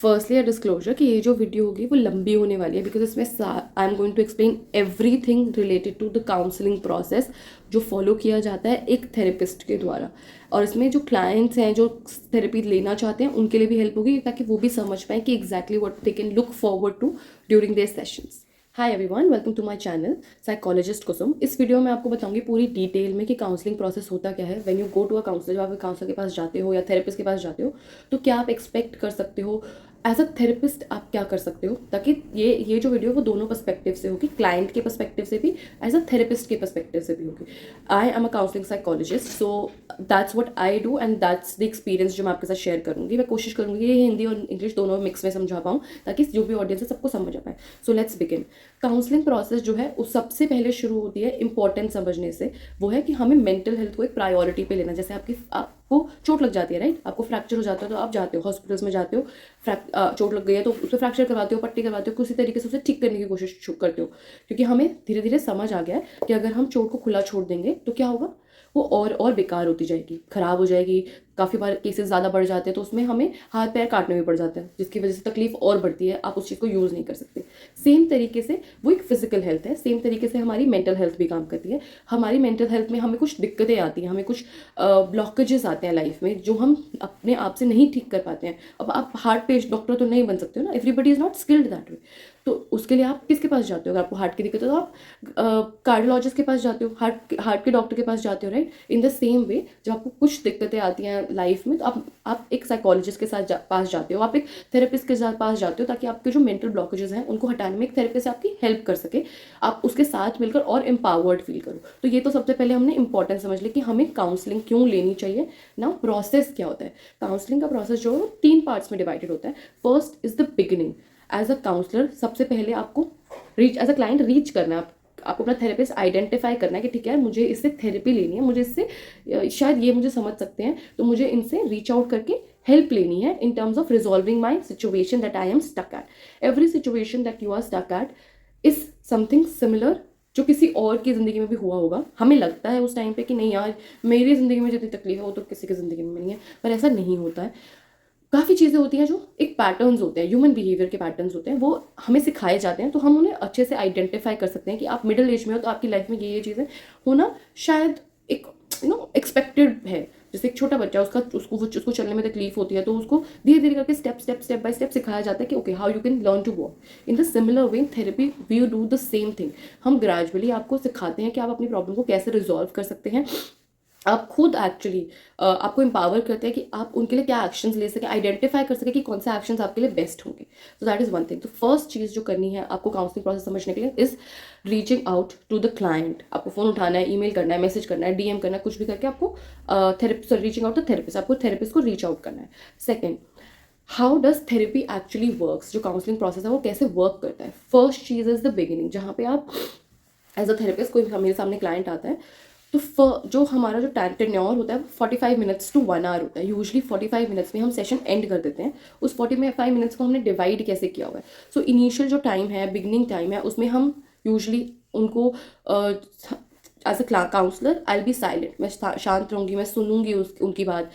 Firstly अ disclosure कि ये जो वीडियो होगी वो लंबी होने वाली है, बिकॉज इसमें I am going to explain everything related to the counselling process जो फॉलो किया जाता है एक थेरेपिस्ट के द्वारा। और इसमें जो क्लाइंट्स हैं जो थेरेपी लेना चाहते हैं उनके लिए भी हेल्प होगी, ताकि वो भी समझ पाएँ कि exactly what they can look forward to during their sessions. Hi everyone, welcome to my channel psychologist Kusum. इस वीडियो में आपको बताऊंगी पूरी डिटेल में कि काउंसलिंग प्रोसेस होता क्या है। When you go to a counsellor, जब आप काउंसलर के पास जाते हो या थेरेपिस्ट के पास जाते हो, तो क्या आप एक्सपेक्ट कर सकते हो एज अ थेरेपिस्ट, आप क्या कर सकते हो, ताकि ये जो वीडियो वो दोनों पर्सपेक्टिव से होगी, क्लाइंट के पर्सपेक्टिव से भी, एज अ थेरेपिस्ट के पर्सपेक्टिव से भी होगी। I am a counselling psychologist, so that's what I do and that's the experience जो मैं आपके साथ शेयर करूंगी। मैं कोशिश करूंगी ये हिंदी और इंग्लिश दोनों मिक्स में समझा पाऊँ, ताकि जो भी ऑडियंस है सबको समझ आ पाए। So let's begin. Counselling process जो है उस सबसे पहले शुरू होती है इंपॉर्टेंट समझने से। वो है कि हमें मेंटल हेल्थ को एक प्रायोरिटी पे लेना। जैसे आपको चोट लग जाती है, राइट, आपको फ्रैक्चर हो जाता है तो आप जाते हो हॉस्पिटल्स में, जाते हो, चोट लग गई है तो उस पर फ्रैक्चर करवाते हो, पट्टी करवाते हो, किसी तरीके से उसे ठीक करने की कोशिश करते हो। क्योंकि हमें धीरे धीरे समझ आ गया है कि अगर हम चोट को खुला छोड़ देंगे तो क्या होगा, वो और बेकार होती जाएगी, ख़राब हो जाएगी। काफ़ी बार केसेस ज़्यादा बढ़ जाते हैं तो उसमें हमें हाथ पैर काटने भी पड़ जाते हैं, जिसकी वजह से तकलीफ और बढ़ती है, आप उस चीज़ को यूज़ नहीं कर सकते। सेम तरीके से वो एक फिजिकल हेल्थ है, सेम तरीके से हमारी मेंटल हेल्थ भी काम करती है। हमारी मेंटल हेल्थ में हमें कुछ दिक्कतें आती हैं, हमें कुछ ब्लॉकेजेस आते हैं लाइफ में जो हम अपने आप से नहीं ठीक कर पाते हैं। अब आप हार्ट पेशेंट डॉक्टर तो नहीं बन सकते हो ना, everybody is not skilled that way. तो उसके लिए आप किसके पास जाते हो? अगर आपको हार्ट की दिक्कत है तो आप कार्डियोलॉजिस्ट के पास जाते हो, हार्ट के डॉक्टर के पास जाते हो, right. In the same way जब आपको कुछ दिक्कतें आती हैं लाइफ में तो आप एक साइकोलॉजिस्ट के साथ पास जाते हो, आप एक थेरेपिस्ट के साथ पास जाते हो, ताकि आपके जो मेंटल ब्लॉकेजेस हैं उनको हटाने में एक थेरेपिस्ट आपकी हेल्प कर सके, आप उसके साथ मिलकर और एम्पावर्ड फील करो। तो ये तो सबसे पहले हमने इंपॉर्टेंस समझ ली कि हमें काउंसलिंग क्यों लेनी चाहिए। नाउ प्रोसेस क्या होता है? काउंसलिंग का प्रोसेस जो है वो 3 पार्ट्स में डिवाइडेड होता है। First is the beginning. As a counsellor सबसे पहले आपको एज अ क्लाइंट रीच करना है, आपको अपना थेरेपिस्ट आइडेंटिफाई करना है कि ठीक है यार, मुझे इससे थेरेपी लेनी है, मुझे इससे शायद ये मुझे समझ सकते हैं, तो मुझे इनसे रीच आउट करके हेल्प लेनी है in terms of resolving my situation that I am stuck at. Every situation that you are stuck at is something similar जो किसी और की ज़िंदगी में भी हुआ होगा। हमें लगता है उस टाइम पे कि नहीं यार, मेरी ज़िंदगी में जितनी तकलीफ है वो तो किसी की ज़िंदगी में नहीं है, पर ऐसा नहीं होता है। काफ़ी चीज़ें होती हैं जो एक पैटर्न्स होते हैं, ह्यूमन बिहेवियर के पैटर्न्स होते हैं, वो हमें सिखाए जाते हैं, तो हम उन्हें अच्छे से आइडेंटिफाई कर सकते हैं कि आप मिडिल एज में हो तो आपकी लाइफ में ये चीज़ें होना शायद एक एक्सपेक्टेड है। जैसे एक छोटा बच्चा, उसको चलने में तकलीफ होती है तो उसको धीरे धीरे करके स्टेप बाय स्टेप सिखाया जाता है कि okay, how you can learn to walk. In the similar way therapy we do the same thing. हम ग्रेजुअली आपको सिखाते हैं कि आप अपनी प्रॉब्लम को कैसे रिजॉल्व कर सकते हैं। आप खुद एक्चुअली आपको एम्पावर करते हैं कि आप उनके लिए क्या एक्शंस ले सके, आइडेंटिफाई कर सके कि कौन से एक्शंस आपके लिए बेस्ट होंगे। तो दैट इज़ वन थिंग। तो फर्स्ट चीज़ जो करनी है आपको काउंसलिंग प्रोसेस समझने के लिए is reaching out to the client. आपको फ़ोन उठाना है, ईमेल करना है, मैसेज करना है, डीएम करना है, कुछ भी करके आपको therapist, reaching out the therapist, आपको थेरेपिस्ट को रीच आउट करना है। Second, how does therapy actually works, जो काउंसलिंग प्रोसेस है वो कैसे वर्क करता है। First cheese is the beginning, जहाँ पे आप एज अ थेरेपिस्ट, कोई मेरे सामने क्लाइंट आता है तो जो हमारा जो टेन्योर होता है 45 मिनट्स टू 1 आवर होता है। यूजली 45 मिनट्स में हम सेशन एंड कर देते हैं। उस 45 मिनट्स को हमने डिवाइड कैसे किया हुआ है? सो इनिशियल जो टाइम है, बिगनिंग टाइम है, उसमें हम यूजली उनको as a counsellor I will be silent, मैं शांत रहूँगी, मैं सुनूंगी उनकी बात,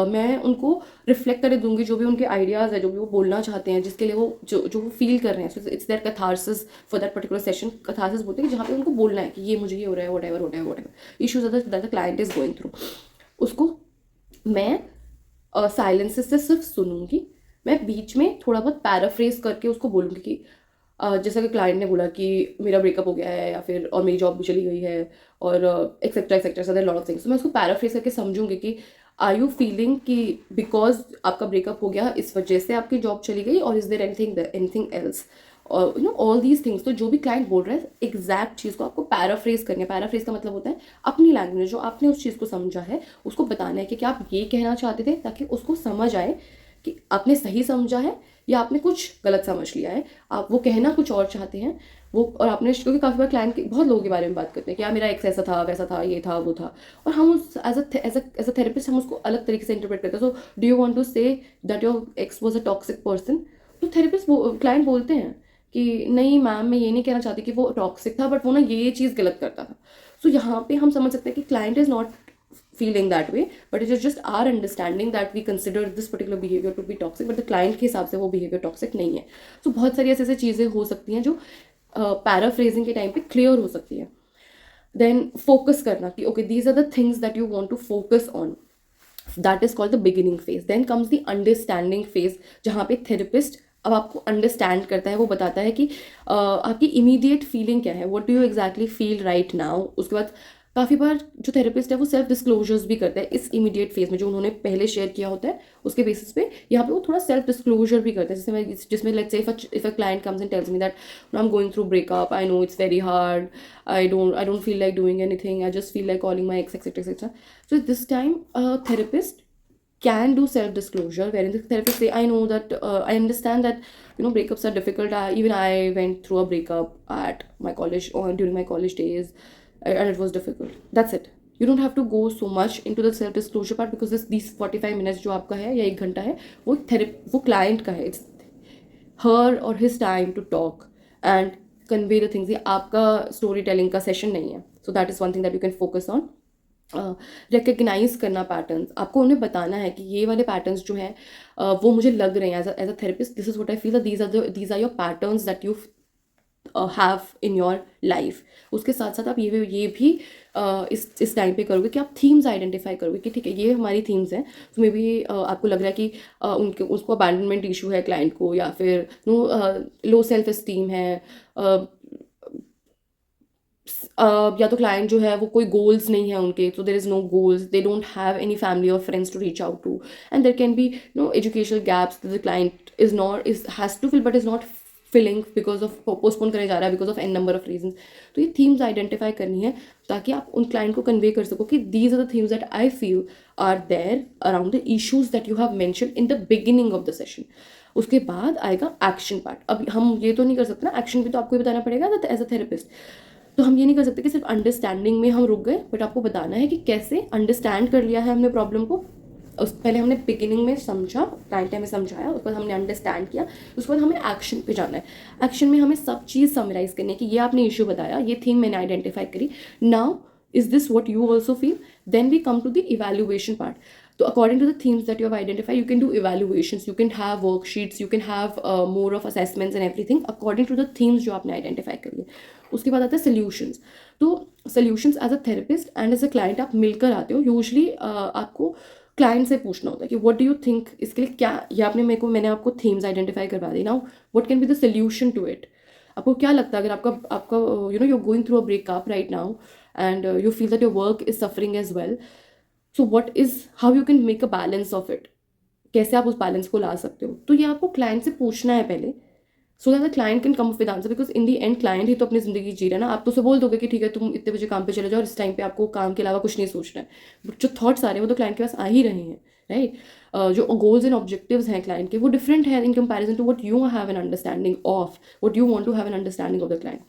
मैं उनको रिफ्लेक्ट करने दूंगी जो भी उनके आइडियाज़ है, जो भी वो बोलना चाहते हैं, जिसके लिए वो जो वो फील कर रहे हैं। So it's their catharsis for that particular session. Catharsis बोलते हैं कि जहाँ पे उनको बोलना है कि ये मुझे ये हो रहा है, what ever issues that the client is going through, उसको मैं साइलेंसेस से सिर्फ सुनूंगी। मैं बीच में थोड़ा बहुत पैराफ्रेज करके उसको बोलूँगी कि जैसा कि क्लाइंट ने बोला कि मेरा ब्रेकअप हो गया है, या फिर और मेरी जॉब भी चली गई है, और etcetera etcetera so there lot of things. तो मैं उसको पैराफ्रेज करके समझूंगी कि आर यू फीलिंग कि बिकॉज आपका ब्रेकअप हो गया इस वजह से आपकी जॉब चली गई, और इज देयर एनीथिंग एल्स, और ऑल दीज थिंग्स। तो जो भी क्लाइंट बोल रहा है एग्जैक्ट चीज़ को आपको पैराफ्रेज करनी है। पैराफ्रेज का मतलब होता है अपनी लैंग्वेज, जो आपने उस चीज़ को समझा है उसको बताना है कि क्या आप ये कहना चाहते थे, ताकि उसको समझ आए कि आपने सही समझा है या आपने कुछ गलत समझ लिया है। आप वो कहना कुछ और चाहते हैं वो, और आपने, क्योंकि काफ़ी बार क्लाइंट के बहुत लोगों के बारे में बात करते हैं कि यार मेरा एक्स ऐसा था, वैसा था, ये था, वो था, और हम उस एज अ थेरेपिस्ट हम उसको अलग तरीके से इंटरप्रेट करते हैं। So do you want to say that your ex was a toxic person? तो थेरेपिस्ट क्लाइंट बोलते हैं कि नहीं मैम, मैं ये नहीं कहना चाहती कि वो टॉक्सिक था, बट वो ना ये चीज़ गलत करता था। सो यहाँ पे हम समझ सकते हैं कि client is not feeling that way, but it is just our understanding that we consider this particular behavior to be toxic, but the client के हिसाब से वो behavior toxic नहीं है. So बहुत सारी ऐसे चीज़ें हो सकती हैं जो पैराफ्रेजिंग के टाइम पे क्लियर हो सकती है. देन फोकस करना कि okay these are the things that you want to focus on, that is called the beginning phase. Then comes the understanding phase, जहाँ पे थेरेपिस्ट अब आपको अंडरस्टैंड करता है, वो बताता है कि आपकी इमीडिएट फीलिंग क्या है, what do you exactly feel right now. उसके बाद काफ़ी बार जो थेरेपिस्ट है वो सेल्फ डिस्क्लोजर्स भी करता है इस इमीडिएट फेज में, जो उन्होंने पहले शेयर किया होता है उसके बेसिस पे यहाँ पे वो थोड़ा सेल्फ डिस्क्लोजर भी करता है. जिसमें let's say if a client comes and tells me that I am going through breakup, I know it's very hard, I don't feel like doing anything, I just feel like calling my x etcetera etcetera. So this time therapist can do self-disclosure, wherein the therapist say, I know that, I understand that, breakups are difficult. Even I went through a breakup at my college or during my college days, and it was difficult. That's it. You don't have to go so much into the self-disclosure part, because these 45 minutes जो आपका है या 1 घंटा है वो client का है. It's her or his time to talk and convey the things. ये आपका storytelling का session नहीं है. So that is one thing that you can focus on. Recognise करना पैटर्न्स, आपको उन्हें बताना है कि ये वाले पैटर्न्स जो हैं वो मुझे लग रहे हैं as a therapist, this is what I feel, these are your patterns that you have in your life. उसके साथ साथ आप ये भी इस टाइम पे करोगे कि आप थीम्स आइडेंटिफाई करोगे कि ठीक है ये हमारी थीम्स हैं. तो मे बी आपको लग रहा है कि उसको अबैंडनमेंट इशू है क्लाइंट को, या फिर लो सेल्फ एस्टीम है, या तो क्लाइंट जो है वो कोई गोल्स नहीं है उनके, so there is no goals, they don't have any family और friends to reach out to, and there can be educational gaps the client has to fill but is not filling because of postpone करे जा रहा है because of an number of reason. तो ये themes identify करनी है ताकि आप उन क्लाइंट को कन्वे कर सको कि these are the themes that I feel are there around the issues that you have mentioned in the beginning of the session. उसके बाद आएगा एक्शन पार्ट. अब हम ये तो नहीं कर सकते ना, एक्शन भी तो आपको ही बताना पड़ेगा एज अ थेरेपिस्ट. तो हम ये नहीं कर सकते कि सिर्फ अंडरस्टैंडिंग में हम रुक गए, बट आपको बताना है कि कैसे अंडरस्टैंड कर लिया है हमने प्रॉब्लम को. पहले हमने बिगिनिंग में समझा, क्लाइंट हमें समझाया, उसके बाद हमने अंडरस्टैंड किया, उसके बाद हमें एक्शन पे जाना है. एक्शन में हमें सब चीज़ समराइज़ करनी है कि ये आपने इशू बताया, ये थीम मैंने आइडेंटिफाई करी, now is this what you also feel. Then we come to the evaluation part. So according to the themes that you have identified, you can do evaluations, you can have worksheets, you can have more of assessments and everything according to the themes जो आपने identify करी है. उसके बाद आता है solutions. तो solutions as a therapist and as a client आप मिलकर आते हो. Usually आपको क्लाइंट से पूछना होता है कि व्हाट डू यू थिंक, इसके लिए क्या, या मैंने आपको थीम्स आइडेंटिफाई करवा दी. Now what can be the solution to it. आपको क्या लगता है अगर आपका you are going through a breakup right now and you feel that your work is suffering as well, so what is how you can make a balance of it, कैसे आप उस balance को ला सकते हो. तो ये आपको क्लाइंट से पूछना है पहले, so that the client can come up with answer, because in the end client ही तो अपनी ज़िंदगी जी रहा है ना. आप तो उसे बोल दोगे कि ठीक है तुम इतने बजे काम पे चले जाओ और इस टाइम पे आपको काम के अलावा कुछ नहीं सोचना है, बट जो थॉट्स आ रहे हैं वो तो क्लाइंट के पास आ ही रहे हैं, राइट. जो गोल्स एंड ऑब्जेक्टिव्स हैं क्लाइंट के वो डिफरेंट है in comparison to what you have an understanding of, what you want to have an understanding of the client.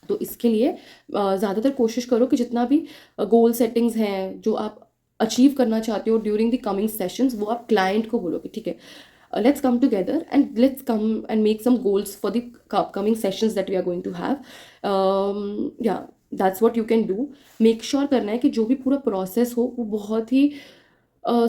तो इसके लिए ज़्यादातर कोशिश करो कि जितना भी गोल सेटिंग्स हैं जो आप अचीव करना चाहते हो ड्यूरिंग द कमिंग सेशंस, वो आप क्लाइंट को बोलो कि ठीक है let's come together and let's come and make some goals for the upcoming sessions that we are going to have. Yeah, that's what you can do. Make sure करना है कि जो भी पूरा process हो वो बहुत ही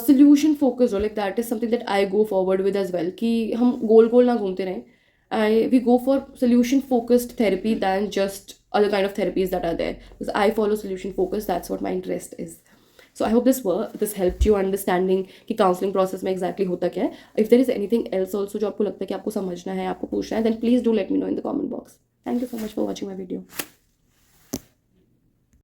solution focused हो. Like that is something that I go forward with as well, कि हम गोल ना घूमते रहें. We go for solution focused therapy than just other kind of therapies that are there, because I follow solution focused, that's what my interest is. So I hope this helped you understanding कि counseling process में exactly होता क्या है. If there is anything else also जो आपको लगता है कि आपको समझना है, आपको पूछना है, then please do let me know in the comment box. Thank you so much for watching my video.